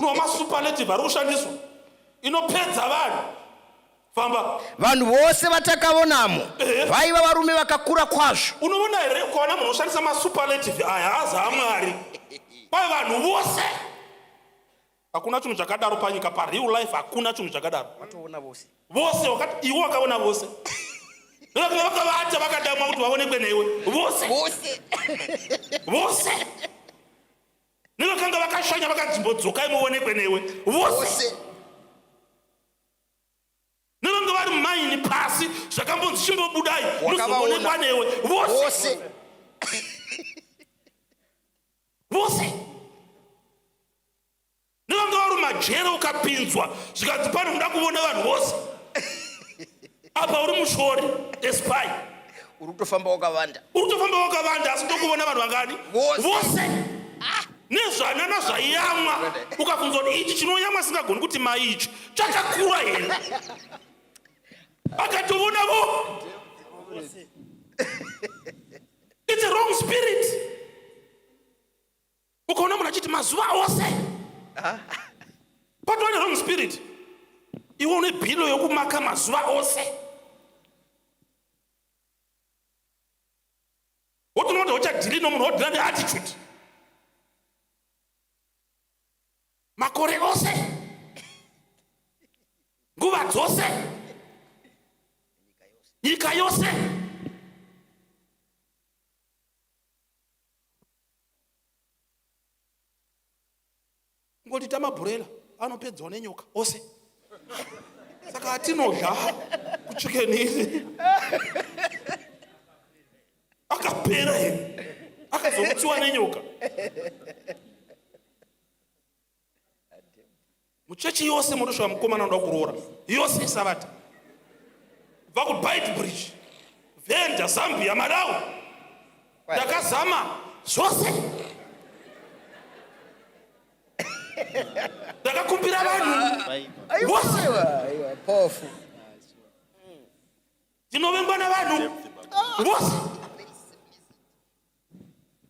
Kunoma superlative arikushandiswa inopedza vanhu. Famba. Vanhu vose vatakavonamo vaiva varume vakakura kwazvo. Unoona here ukaona munhu unoshandisa masuperlative aya haza aMwari. Kwai vanhu vose. Hakuna chinhu chakadaro panyika pareal life, hakuna chinhu chakadaro. Watoona vose. Vose wakati iwe wakaona vose. Vakavata vakadamwa kuti vaonekwe newe. Vose. Vose. Nevakanga vakashanya vakadzimbodzokai muonekwe newe. Vose. Nevanga vari mumaini pasi zvakambonzi chimbobudai muzoonekwa newe. Vose. Vose. Nevanga vari majero ukapinzwa zvikanzi pano muda kuona vanhu vose. Apa uri mushori espai uri kutofamba wakavanda asi ndokuona vanhu vangani vose nezvana nazvaiyamwa ukabvunzwa kuti ichi chinonyamwa singagoni kuti mai ichi chakakura here akatoona vo. It's a wrong spirit. Ukaona munhu achiti mazuva ose patone wrong spirit. Iwe une bhilo yokumaka mazuva ose. Wotonoda uchadhili nomunhu wodhila neattitude. Makore ose. Nguva dzose. Nyika yose. Ngoti tamabhurela anopedzwa nenyoka ose. Saka atinodla kuchikenini akapera here akazokutiwa nenyoka. Muchechi yose murusha mukomana unoda kuroora yose Sabata kubva kuBite Bridge Venda Zambia Malawi ndakazama zvose ndakakumbira vanhu vose pofu ndinovengwa navanhu vose.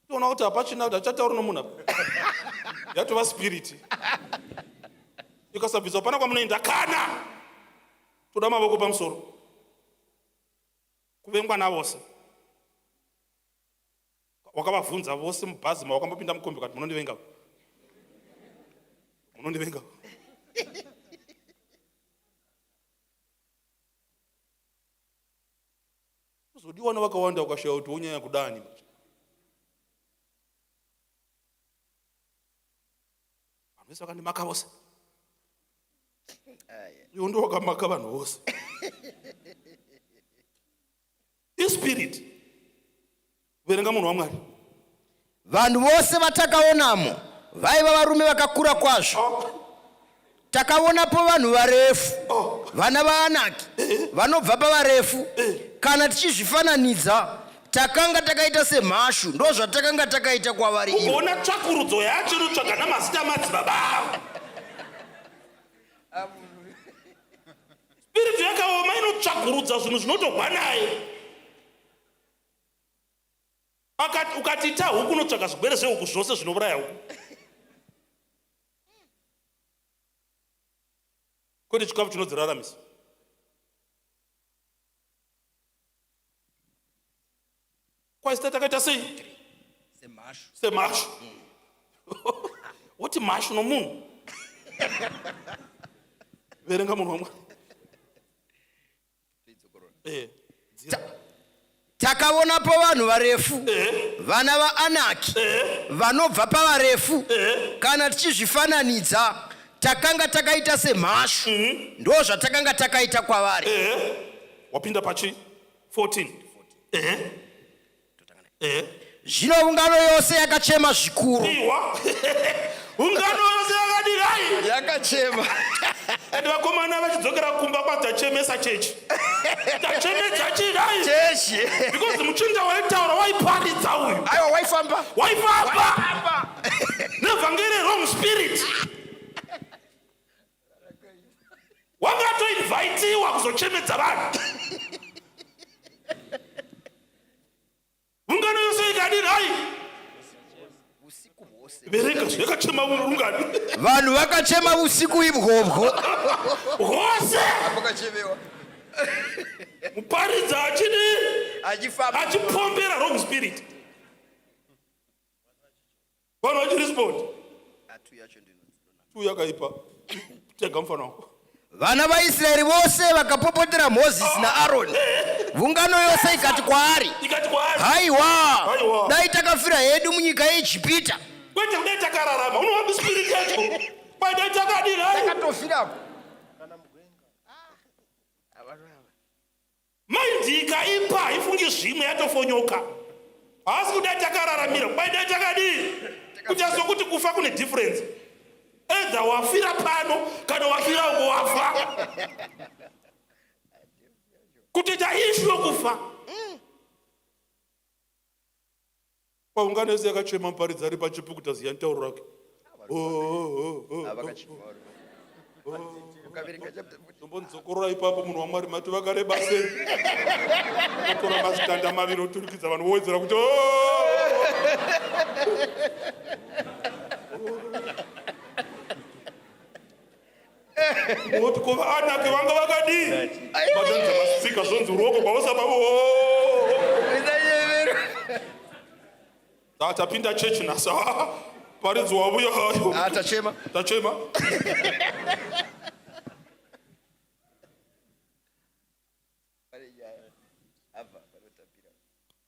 Tiona kuti hapachina kuti hachatauri nomunhu apa yatova spirit ikasabviswa pana kwamunoenda kana toda mavoko pamusoro kuvengwa navose. Wakavabvunza vose mubhazi mawakambopinda mukombi kuti munondivenga uzodiwa navakawanda ukashaya kuti unyanya kudani. Vanhu vese vakandimaka vose. Iwo ndo wakamaka vanhu vose. Ispirit verenga munhu waMwari. Vanhu vose vatakaonamo vaiva varume vakakura kwazvo. Takaonapo vanhu varefu, vana vaAnaki vanobva pavarefu. Kana tichizvifananidza takanga takaita semhashu, ndo zvatakanga takaita kwavari ivo. Ukaona tsvakurudzo yacho inotsvaga namazita madzibaba avo. Spiritu yakaoma inotsvagurudza zvinhu zvinotogwa naye. Ukatita huku unotsvaga zvigwere zvehuku zvose zvinouraya huku. Kwete chikafu chinodziraramisa. Kwaisita takaita sei? Semhashu. Woti mhashu nomunhu. Verenga munhu waMwari. Takaonapo vanhu varefu, vana vaAnaki vanobva pavarefu. Kana tichizvifananidza takanga takaita semhashu, ndo zvatakanga takaita kwavari. Wapinda pachi 14. Zvino ungano yose yakachema zvikuru. Ungano yose yakadii? Yakachema. Ende vakomana vachidzokera kumba kwadzachemesa chechi. Tachemesa chidai. Chechi. Because muchinda waitaura waiparidza uyu. Aiwa waifamba. Nevhangeri wrong spirit. Wakatoinvitiwa kuzochemedza vanhu. Ungano yose ikadii? bereka yakachema urungani vanhu vakachema usiku ibwobwo hose muparidza achipombera wrong spirit vanhu vachirespond tu yakaipa tega mufana wako vana vaIsraeri vose vakapopotera Mozisi naAroni vungano yose ikati kwaari haiwa dai takafira hedu munyika yeIjipita kwete kudai takararama unohambi spirit yacho kwaidai takadini takatofirapo maindi ikaipa haifungi zvimwe yatofonyoka haasi kudai takararamira kwaidai takadini kuti azokuti kufa kune difference either wafira pano kana wafira uko wafa kuti taishu yokufa paungano yese yakachema muparidzi ari pachipukuta ziya ntauro rake tombonzokorora ipapo munhu waMwari mati vakareba sei otora mazitanda maviri oturikidza vanhu vowedzera kuti oti kova anake vanga vakadii vatanza masika zvonzi ruoko kwavosaba tapinda chechi nasa paridzi wavuya hayo tachema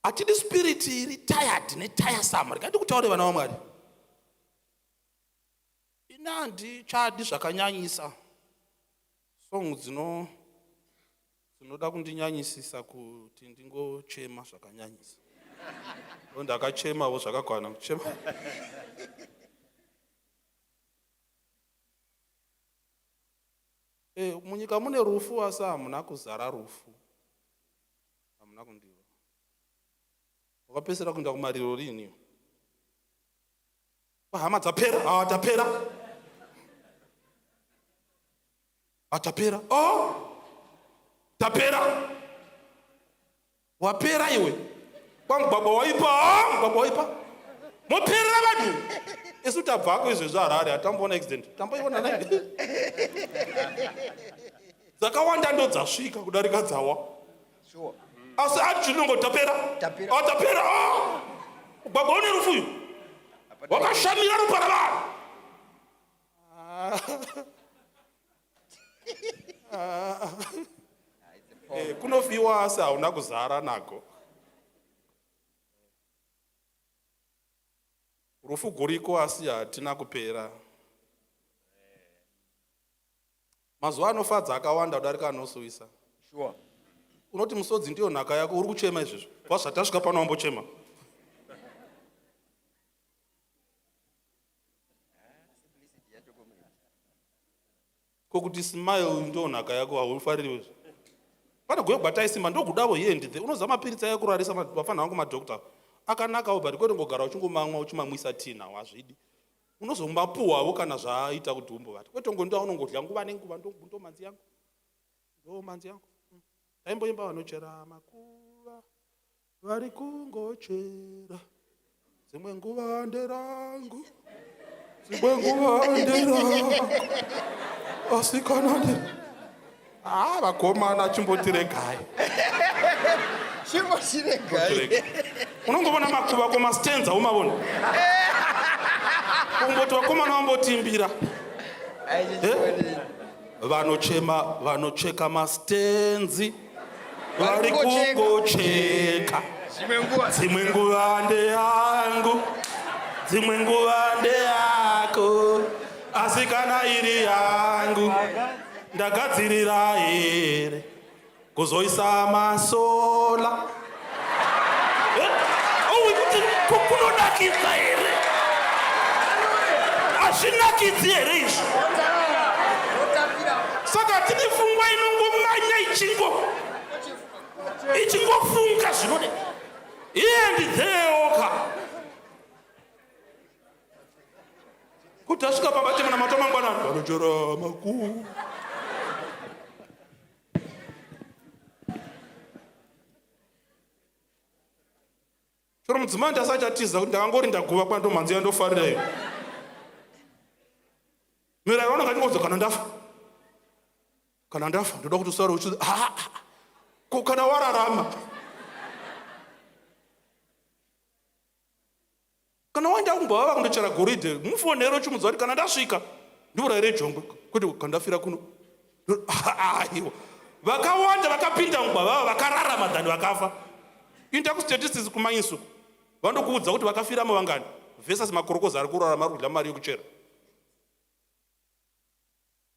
hatidi spirit iri tired netiresome rikati kutaure vana vaMwari inandi chadi zvakanyanyisa song dzinoda kundinyanyisisa kuti ndingochema zvakanyanyisa ndakachemawo zvakakwana kuchema munyika mune rufu asi hamuna kuzara rufu hamuna kundiwa wakapesera kuenda kumariro rini hama dzapera tapera tapera wapera iwe kwamugwagwa waipa moperera vanhu isu tabvako izvezvo harare hatamboona accident tamboiona nai dzakawanda ndo dzasvika kudarika dzawa asi ati chinongo tapera mugwagwa une rufu uyu wakashamira ropa ravanhu kunofiwa asi hauna kuzara nako rufu guriko asi hatina kupera mazuva anofadza akawanda kudarika anosuvisa unoti musodzi ndiyo nhaka yako uri kuchema izvezvo wazvatasvika pano wambochema kokuti smile ndo nhaka yako haufariri pana gwegwatai simba ndokudavo yendithe unoziva mapiritsi ayakurarisa vafana vangu madhokta akanakawo but kwete ngogara uchingomamwa uchimamwisa tina wazvidi unozomapuhwawo kana zvaaita kuti umbovati kwete ngondiwa unongodya nguva nenguva ndo manzi yangu taimboimba vanochera makuva vari kungochera dzimwe nguva nderangu asikana vakomana chimbotiregai unongovona makuva komastenza umavona kumboti vakomana vambotimbira vanocheka mastenzi vari kungocheka dzimwe nguva ndeyangu dzimwe nguva ndeyako asi kana iri yangu ndagadzirira here kuzoisa masola kuti kunodakidza here hazvinakidzi here izvi saka tine pfungwa inongomanya ichingofunga zvinode iye ndidzeyoka kuti asvika pamatemana matomangwanani vanochera makuu choro mudzimai ndasachatiza kuti ndakangori ndaguva kwandomanzi yandofarirayo mirayiro vanonga ndingoza kana ndafa ndoda kuti usaure uchizi kana wararama kana waenda kumbavava kundochera goridhe mufonero chimudzwa kuti kana ndasvika ndiurayire jongwe kuti kana ndafira kuno aiwa vakawanda vakapinda mugwavava vakararama dhani vakafa inda kustatistics kumainsu vandokuudza kuti vakafiramo vangani versus makorokoza ari kurarama ari kudya mari yokuchera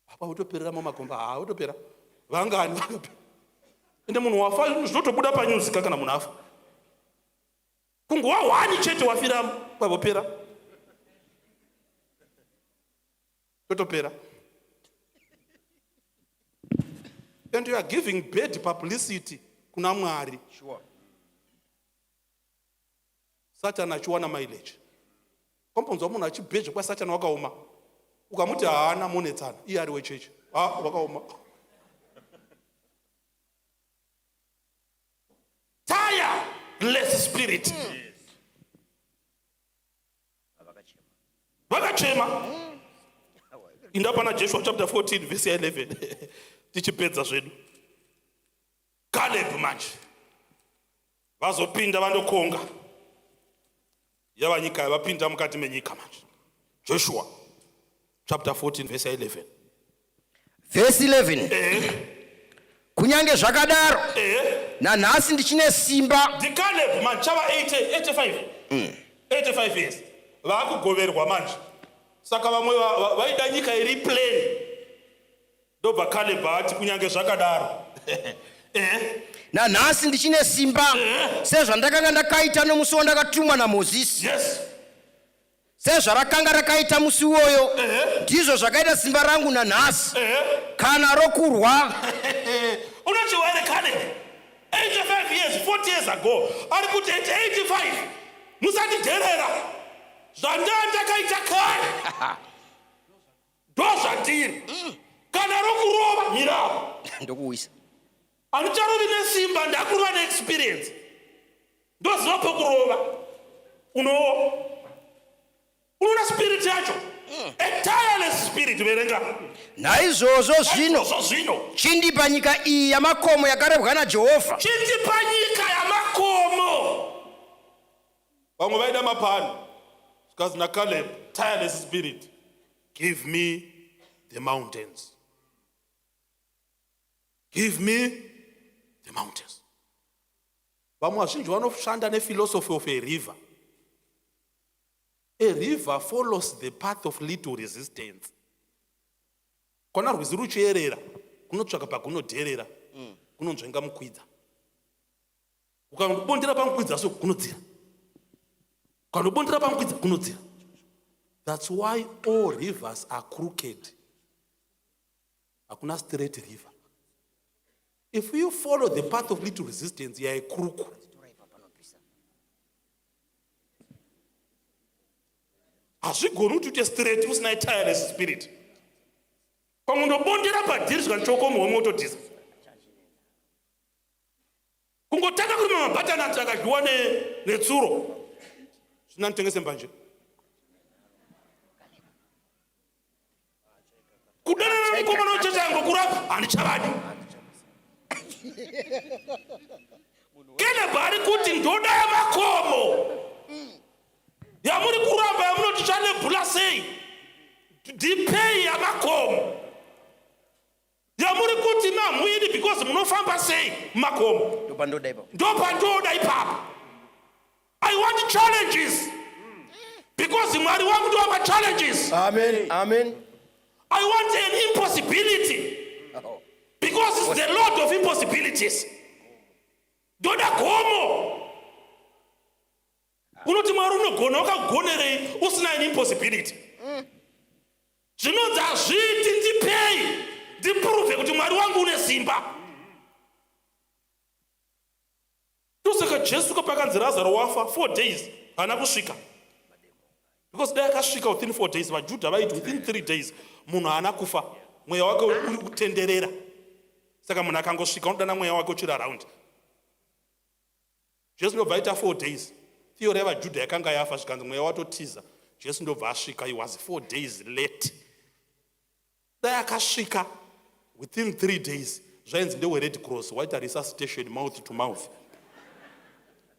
apa utopereramo makomba utopera vangani ende munhu wafa zvinotobuda panyuzika kana munhu afa kungowa hwani chete wafiramo kwavopera totopera. And you are giving bad publicity kuna Mwari. Sure. Satan achiwana mileage. Komponzo munhu achibheje kwa Satan wakaoma. Ukamuti haana monetsana, iye ari wecheche. Wakaoma. Tireless spirit. Vakachema. Indapana Joshua chapter 14 verse 11. Tichipedza zvedu. Caleb manje vazopinda vandokonga yava nyika yavapinda mukati menyika manje. Joshua chapter 14 verse 11. Verse 11. Kunyange zvakadaro nanhasi ndichine simba. The Caleb manje chava 85 years vakugoverwa manje saka vamwe vaida nyika iri plain ndobva Caleb ati kunyange zvakadaro nanhasi ndichine simba sezvandakanga ndakaita nomusi wandakatumwa naMozisi. Yes. Sezvarakanga rakaita musi uwoyo ndizvo zvakaita simba rangu nanhasi kana rokurwa. Unochiwa here Caleb 85 years 40 years ago ari kuti 85 musandidherera zvandandakaita kare ndozvatiri kana rokurova mirava ndokuwisa anicharovi nesimba ndakurova neexperience ndoziva pokurova unoona spirit yacho a tireless spirit verenga. Naizvozvo zvino chindipa nyika iyi yamakomo yakarebwa naJehovha. Chindipa nyika yamakomo. Vamwe vaida mapani zikazi naCaleb tireless spirit, give me the mountains. Give me the mountains. Vamwe vazhinji vanoshanda nephilosophy of a river. A river follows the path of little resistance. Kana rwizi ruchierera kunotsvaka pakunodherera kunonzvenga mukwidza. Ukandobondera pamukwidza so kunodzira. Ukandobondera pamukwidza kunodzira. That's why all rivers are crooked. Hakuna straight river. If you follow the path of little resistance, you are a crook. Hazvigoni kuti straight usina tireless spirit. Kwamundobondera padhiri zvikanchoko muhomwe wotodhisa. Kungotaka kuti mabhatanati akadyiwa netsuro zvinanitengese mbanje. Kudanana mukomana wecheche angokurapa handichavadi. Caleb ari kuti ndoda yamakomo yamuri kuramba yamunoti chanebhula sei ndipei yamakomo yamuri kuti mamwiri because munofamba sei makomo ndopandoda ipapo. I want challenges because Mwari wangu ndoamba challenges. Amen. Amen. I want an impossibility because it's the Lord of impossibilities. Ndoda gomo. Unoti Mwari unogona wakagonerei usina an impossibility. Zvinonzi hazviti ndipei ndiprove kuti Mwari wangu une simba. Ndosaka Jesu kapakanzi Lazaro wafa 4 days haana kusvika. Because dai akasvika within 4 days vaJudha vaiti within 3 days munhu haana kufa, mweya wake uri kutenderera. Saka munhu akangosvika unodana mweya wake uchiri around. Jesu ndobva aita 4 days theory yavajudha yakanga yafa zvikanzi mweya watotiza jesu ndobva asvika. He was 4 days late. Dai akasvika within 3 days zvainzi ndewered cross waita resuscitation mouth to mouth.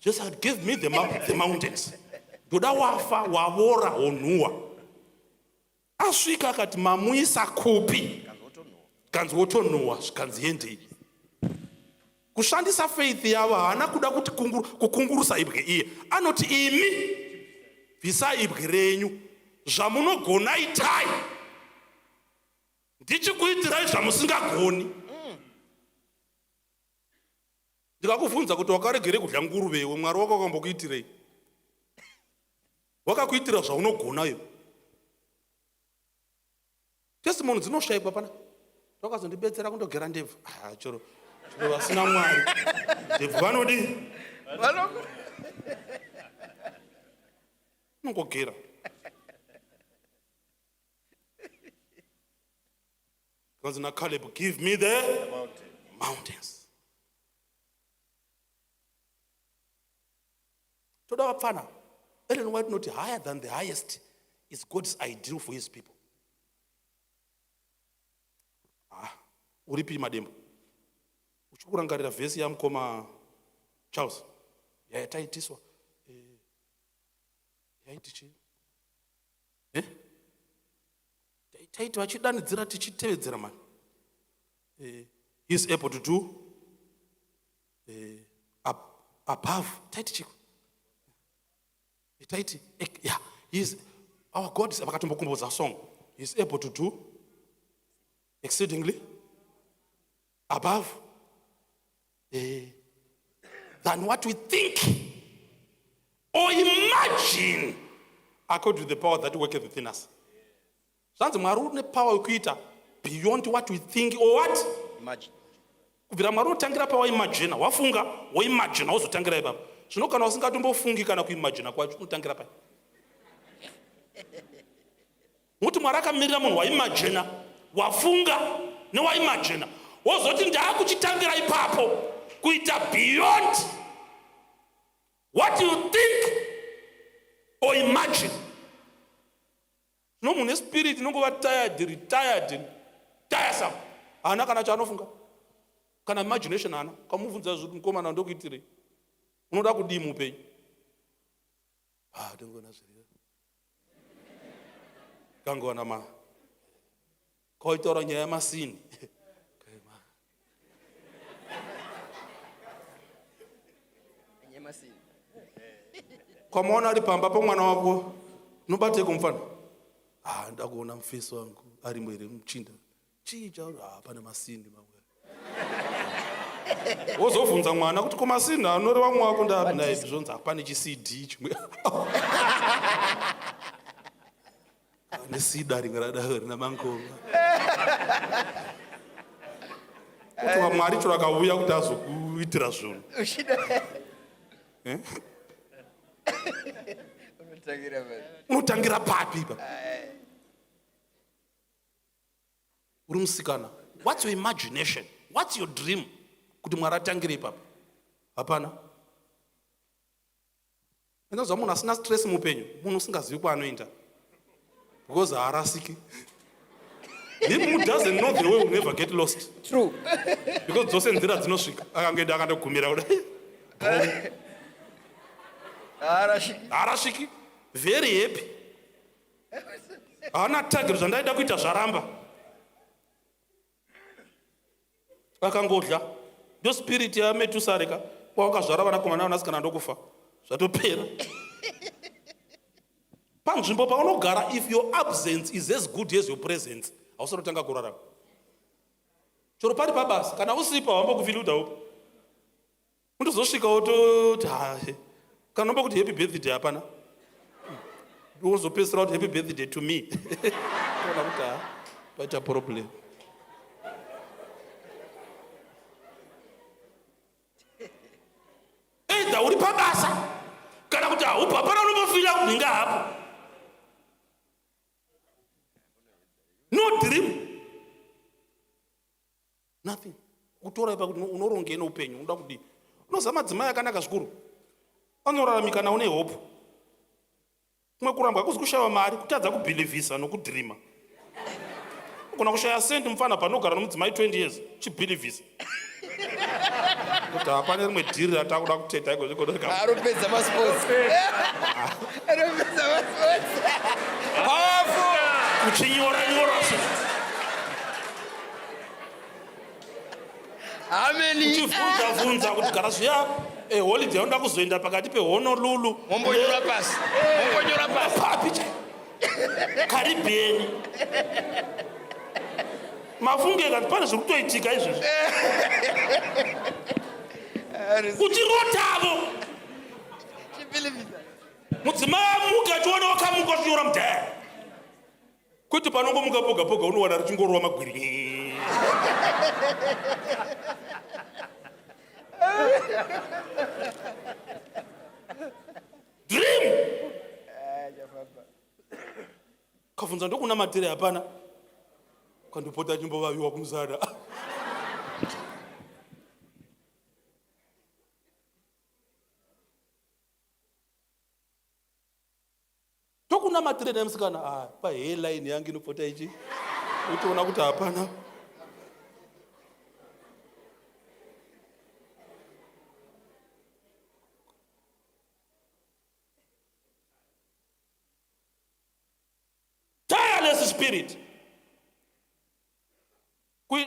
Just had give me the mountains. Ndoda wafa wavora wonhuwa. Asvika akati mamuisa kupi? Kanzi wotonhuwa zvikanzi endei. Kushandisa faith yavo haana kuda kuti kukungurusa ibwe iye. Anoti imi bvisai ibwe renyu zvamunogona itai. Ndichikuitirai zvamusingagoni. Ndikakubvunza kuti wakaregere kudya nguruve iwe Mwari wako wakambokuitirei? Wakakuitira zvaunogona iwe. Testimony dzinoshaikwa pana. Wakazondibetsera kundogera ndebvu. Choro vasina Mwari. Ndebvu vanodi? Nongogera. Because na Caleb, give me the mountains. Toda wapfana. Ellen White noted higher than the highest is God's ideal for his people. Uripi madembo. Uchikurangarira vhesi yamukoma Charles. Yataitiswa. Yaitichi. Taiti vachidanidzira tichitevedzera man. He is able to do above. Taiti chiko. Taiti, yeah, he is, our God is a song. He is able to do exceedingly above than what we think or imagine, according to the power that worketh within us. Zvanzi Mwari une power yekuita beyond what we think or what? Imagine. Kubvira Mwari unotangira pawaimagina, wafunga, woimagina, wozotangira ipapo. Zvino kana usingatombofungi kana kuimagina kwacho unotangira pai. Nokuti Mwari akamirira munhu waimagina, wafunga newaimagina. Wozoti ndaakuchitangira ipapo kuita beyond what you think or imagine. No munhu spirit inongova retired, tiresome. Haana kana chaanofunga. Kana imagination haana. Kamubvunza zvoti mukomana ndokuitirei? Unoda kudii muupenyu? Ndongona zviriyo. Kangoona ma. Kaitaura nyaya yamasini. Kwamaona ari pamba pamwana wako, unobate kumufana? Ndakuona mufesi wangu ari mwere muchinda. Chii chauri? Pane masini mamwe. Wozobvunza mwana kuti komasini anoreva mumwe wako ndapi naye zvonzi hapane chi-CD chimwe. Nesida ringa radaro rina mangoma. Kuti Mwari chero akauya kuti azokuitira zvunhu. Unotangira papi ipapo? Uri musikana. What's your imagination? What's your dream? Kuti Mwari atangire ipapo? Hapana. Ndinozwa munhu asina stress muupenyu, munhu usingazivi kwaanoenda. Because haarasiki. Him who doesn't know the way will never get lost. True. Because dzose nzira dzinosvika. Akangoenda akandogumira kudai. Haarashiki. Very happy. Haana target zvandaida kuita zvaramba. Akangodla. Ndo spirit yametusareka. Kwawakazvara vanakomana vanasikana ndokufa. Zvatopera. Panzvimbo paunogara, if your absence is as good as your presence, hausarotanga kurarama. Chero pari pabasa, kana usipa wambokuvhiludha upo. Undozosvika wototi kana nomba kuti happy birthday hapana. Uzopedzisira kuti happy birthday to me. Ona kuti paita problem. Either uri pabasa kana kuti haupo hapana unombofila kuninga hapo. No dream. Nothing. Kutora ipa kuti unorongei noupenyu, unoda kudii? Unozama madzimai akanaka zvikuru. anoraramika nawo nehope. Kumwe kurambwa kuzi kushava mari, kutadza kubhilivhisa nokudhirima. Kuna kushaya sendi mufana panogara nomudzimai 20 years, chibhilivhisa. Kuti hapane rimwe dhiri ratakuda kuteta iko zvikodorika. Aropedza masports. Aropedza masports. Powerful. Kuchinyora se. Ameni. Chivunza kuti gara zviya holiday onda kuzoenda pakati peHonolulu. Mombonyora pasi. Mombonyora pasi. Papi chai. Caribbean. Mafunge kuti pane zviri kutoitika izvozvo. Kuchirotavo. Chibhilivhisa. Mudzimai amuka achiona wakamuka achinyora mudhaya. Kuti panongomuka poga poga unowana richingorova magwiri. Dream. Kafunza ndokuna matire hapana. Kandopota chimbovaviwa kumusana. Ndokuna matire nemusikana pa hairline yangu inopota ichi. Utoona kuti hapana. Tireless spirit.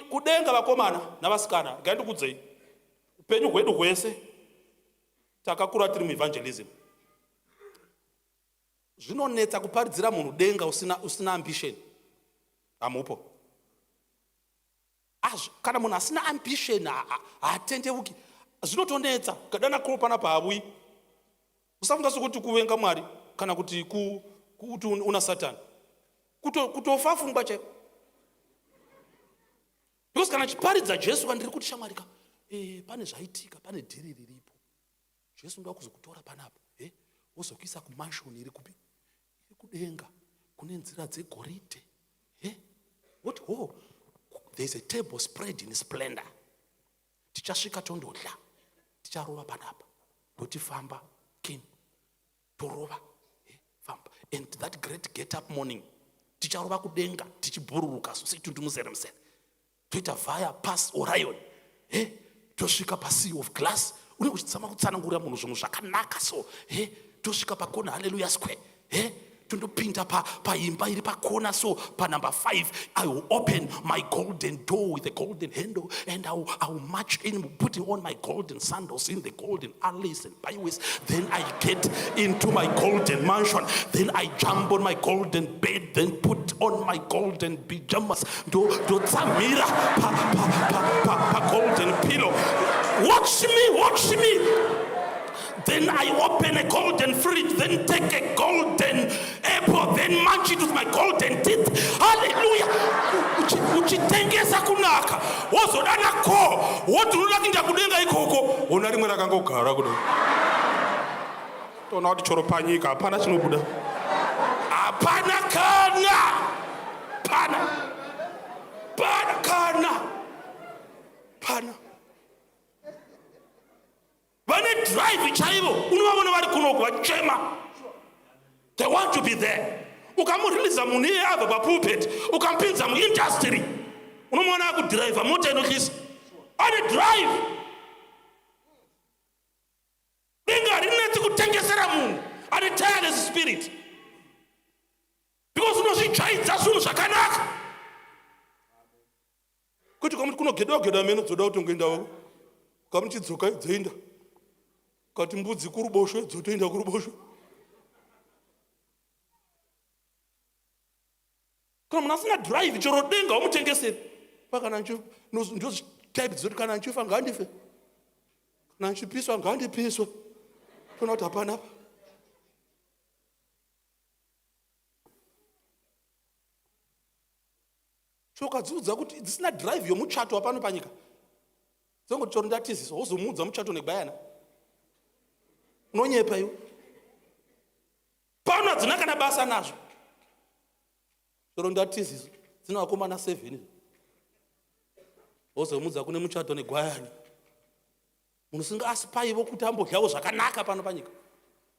Kudenga vakomana navasikana ngandikudzei. Upenyu hwedu hwese takakura tiri muevangelism. Zvinonetsa kuparidzira munhu denga usina ambition. Amupo. Kana munhu asina ambition haatendeuki. Zvinotonetsa kadana kopana paabui. Usafunga sokuti kuvenga Mwari kana kuti kuti una Satan. Kutofa fungwa chaiko. Because kana chiparidza Jesu kwandiri kuti shamarika, pane zvaitika, pane dhiri riripo. Jesu ndo akuzokutora panapa, wozokuisa kumansion iri kupi? Iri kudenga, kune nzira dzegoridhe. What? Oh, there's a table spread in splendor. Tichasvika tondodla, ticharova panapa. Totifamba, king. Torova, famba. And that great get up morning, ticharova kudenga, tichibhururuka, so tundumuseremsere. Toita via past Orion. Tosvika pa sea of glass. Une kuchitsama kutsanangurira munhu zvinhu zvakanaka so. Tosvika pa corner Hallelujah Square. Tondopinda pa imba iri pa corner so pa number 5 I will open my golden door with a golden handle and I will march in putting on my golden sandals in the golden alleys and byways. Then I get into my golden mansion. Then I jump on my golden bed. Then put on my golden pajamas. Do tsamira pa golden pillow. Watch me. Then I open a golden fridge, then take a golden apple, then munch it with my golden teeth. Hallelujah. Uchitengesa kunaka. Wozodana ko. Wotunoda kinja kudenga ikoko. Ona rimwe rakangogara kudo. Tona kuti choro panyika hapana chinobuda. Hapana kana. Pana. Vane drive chaivo, unovavona vari kuno vachema. They want to be there. Ukamuriliza munhu iye abva papulpit, ukampinza muindustry. Unomwana akudhiraivha mota inotyisa. Ane drive. Denga harinetsi kutengesera munhu. Ane tireless spirit. Because unozvidzvaidza zvinhu zvakanaka. Kuti kamuti kunogedwa meno dzoda kutongoendawo. Kamuti dzoka dzoenda. Kati mbudzi kuruboshwe dzotoenda kuruboshwe. Kana munhu asina drive chero denga wamutengeseri. Pakana ndo type dzoti kana nchifa ngandife. Kana nchipiswa ngandipiswe. Tona kuti hapana apa. Chokadziudza kuti dzisina drive yomuchato wapano panyika. Dzongoti chero ndatizisa wozomudza muchato nebayana. Unonyepa iwe. Pano hadzina kana basa nazvo. Chero ndatizisa dzina vakomana 7. Wozomudza kune muchato negwayana. Munhu singaasipaivo kuti ambodyawo zvakanaka pano panyika.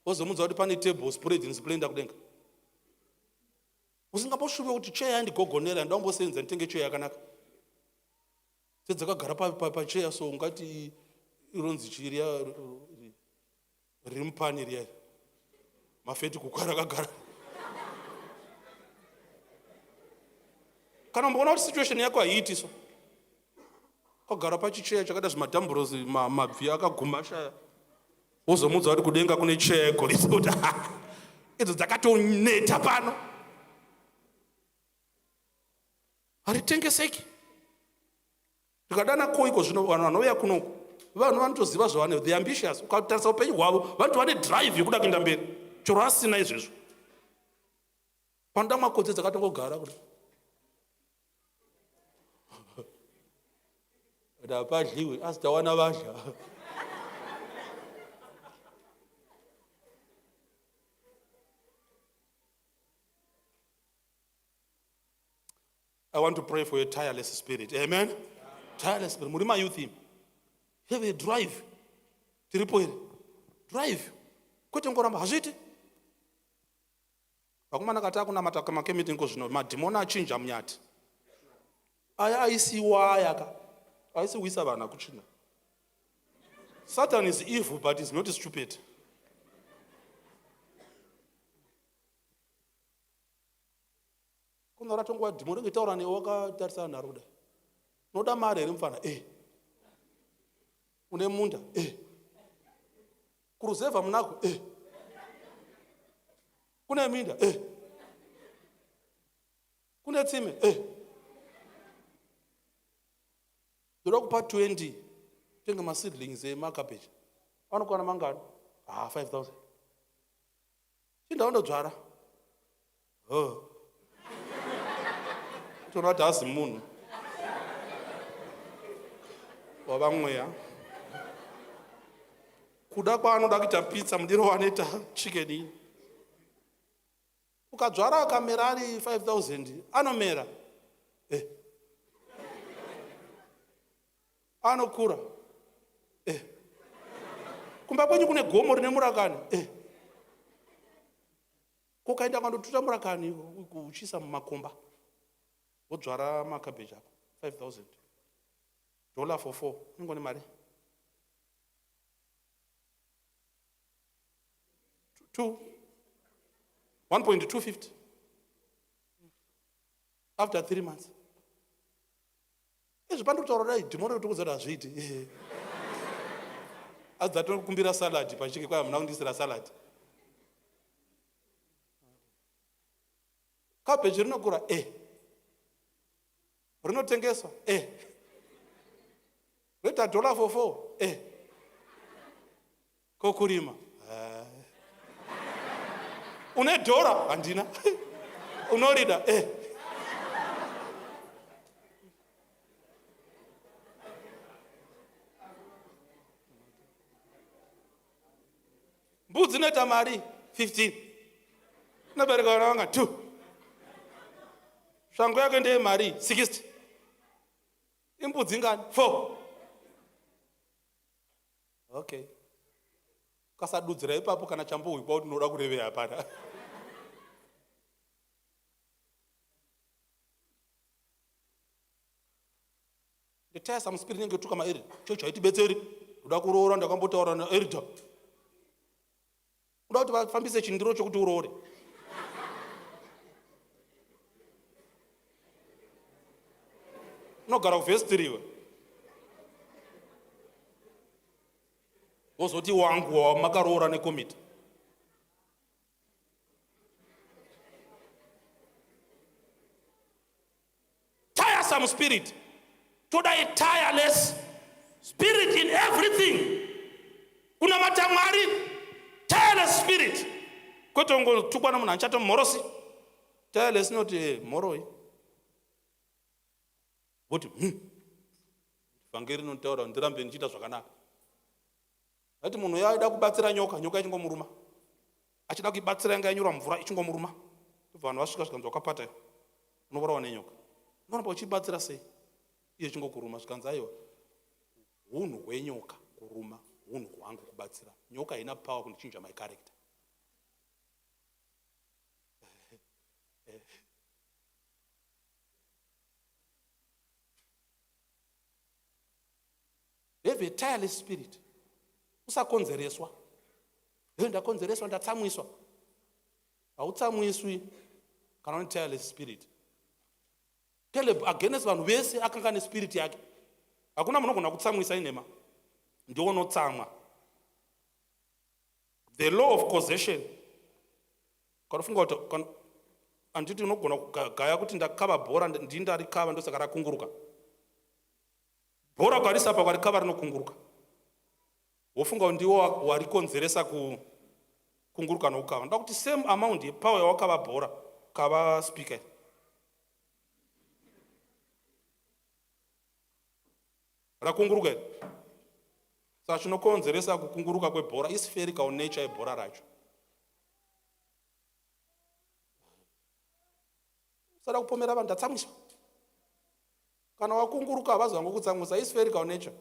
wozomudza kuti pane table spread in splendor kudenga. Usingamboshuve kuti cheya yandigogonera ndambosenza nditenge cheya yakanaka. Dzakagara pacheya so ungati ironzi chiriya riri mupani riya mafeti kukwara akagara. Kana mboona kuti situation yako haiti so kagara pachicheya chakada zvimadhamburosi mabvi akagumashaya, wozomudza kuti kudenga kune cheya yegoridhe kuti idzo dzakatoneta pano haritengeseki. Tikadana koiko zvino vanhu vanouya kunoku vanhu vanotoziva zvavane, the ambitious. Ukatarisa upenyu hwavo vantu vane drive yekuda kuenda mberi chero asina izvezvo. Panoda makodzi dzakatongogara kuti hapadliwe asi tawana vadya. I want to pray for a tireless spirit. Amen. Tireless spirit. Muri youth him. Have a drive. Tiripo here. Drive. Kwete ngoramba hazviti. Vakomana kata kuna mataka makemiti ngozvino madhimoni achinja munyati. Aya aisiwa ayaka. Aisiwisa vana kuchina. Satan is evil but is not stupid. Kuna ratongwa dhimoni ngitaura newe wakatarisana naro kudai. Unoda mari here mufana? Une munda? Kuruzevha munako? Kune minda? Kune tsime? Ndoda kupa 20 tenge maseedlings emakabeji. Anokwana mangani? 5,000. Chinda undodzvara. Tona kuti hasi munhu wava mweya. Kuda kwaanoda kuita pizza mudiro wanoita chicken iyi. Ukadzvara akamera ari 5,000 anomera. Anokura. Kumba kwenyu kune gomo rine murakani. Kukaenda kandotuta murakani uchisa mumakomba. Wodzvara makabeji ako 5,000. $4 for 4. Ingone mari. 1.250. After 3 months. Zvipando kutaura dai dhimoni ritokuza kuti hazviiti. Asi dzatokumbira salad pachike kwai hamuna kundisira salad. Kabeji rinokura rinotengeswa roita $4 for 4 kokurima une $1 handina unorida mbudzi inoita mari 15 unobereka vana vanga 2 shangu yake ndeye mari 60 imbudzi ngani 4. Okay, kasadudzira ipapo kana chambohwikwa kuti unoda kureveya hapana. The tiresome spirit inenge tuka mairi chocho haitibetseri. Uda kuroora ndakambotaura naerita. Uda kuti vafambise chindiro chokuti uroore. Unogara kuvhesitiri iwe. Wozoti wangu makaroora nekomiti. Tiresome spirit. Toda a tireless spirit in everything. Kuna matamari tireless spirit. Kotongo tukwana muna nchato morosi. Tireless not moroi. What? Vangeri notaura ndirambe ndichita zvakanaka. Ati munhu yaida kubatsira nyoka, nyoka ichingomuruma. Achida kuibatsira yanga yanyura mvura ichingomuruma. Vanhu vasvika zvikanzi wakapata unourawa nenyoka. Unoona uchibatsira sei? Iye chingokuruma zvikanzi aiwa. Hunhu hwenyoka kuruma, hunhu hwangu kubatsira. Nyoka haina power kundichinja my character. have a tireless spirit. Usakonzereswa. Ndakonzereswa, ndatsamwiswa. Hautsamwiswi kana une tireless spirit. Caleb against vanhu vese akanga nespirit yake. Hakuna munogona kutsamwisa inhema. Ndiwo unotsamwa. The law of causation. Kanofunga kuti anditi unogona kugaya kuti ndakava bhora ndarikava ndosaka rakunguruka. Bhora ukarisapa kwarikava rinokunguruka. Wofunga kuti ndiwo warikonzeresa kunguruka nokukava. Ndoda kuti same amount yepower yawakava bhora kava speaker. Rakunguruka here. Saka chinokonzeresa kukunguruka kwebhora ispherical nature yebhora racho. Sada kupomera vanhu ndatsamwiswa. Kana wakunguruka havazwango kutsamwisa ispherical nature.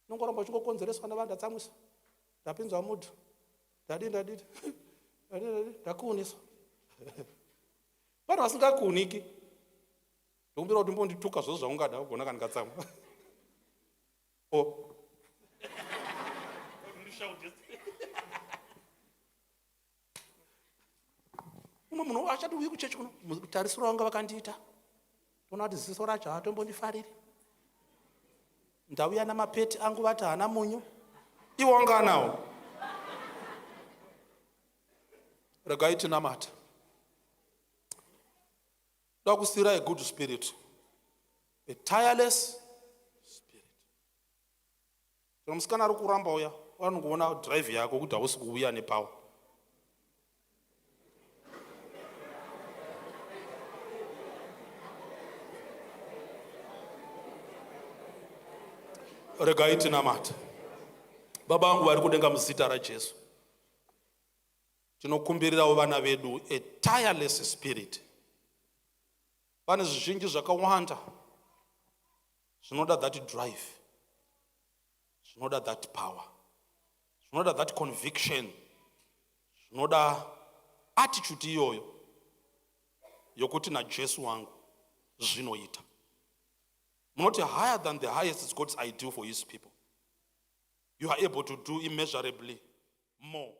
Nongoramba uchingokonzereswa navanhu ndatsamwiswa. Ndapinzwa mudhu. Ndadii. Ndakuuniswa. Vanhu vasingakuuniki. Ndokumbira kuti mbondituka zvose zvaungada kugona kana ndikatsamwa. Umwe munhu achati uyi kuchechi kuno, mutarisiro wanga vakandiita. Toona kuti ziso racho hatombondifariri. Ndauya namapeti angu vati hana munyu. Iwo wanga anawo. Regai tinamata. Ndoda kusiyira a good spirit. A tireless spirit. Musikana ari kuramba uya, vanongoona drive yako kuti hausi kuuya nepower. Regai tinamata. Baba vangu vari kudenga muzita raJesu. Tinokumbirirawo vana vedu a tireless spirit. Pane zvizhinji zvakawanda zvinoda that drive, zvinoda that power, zvinoda that conviction, zvinoda attitude iyoyo yokuti naJesu wangu zvinoita. Munoti higher than the highest is God's ideal for his people. You are able to do immeasurably more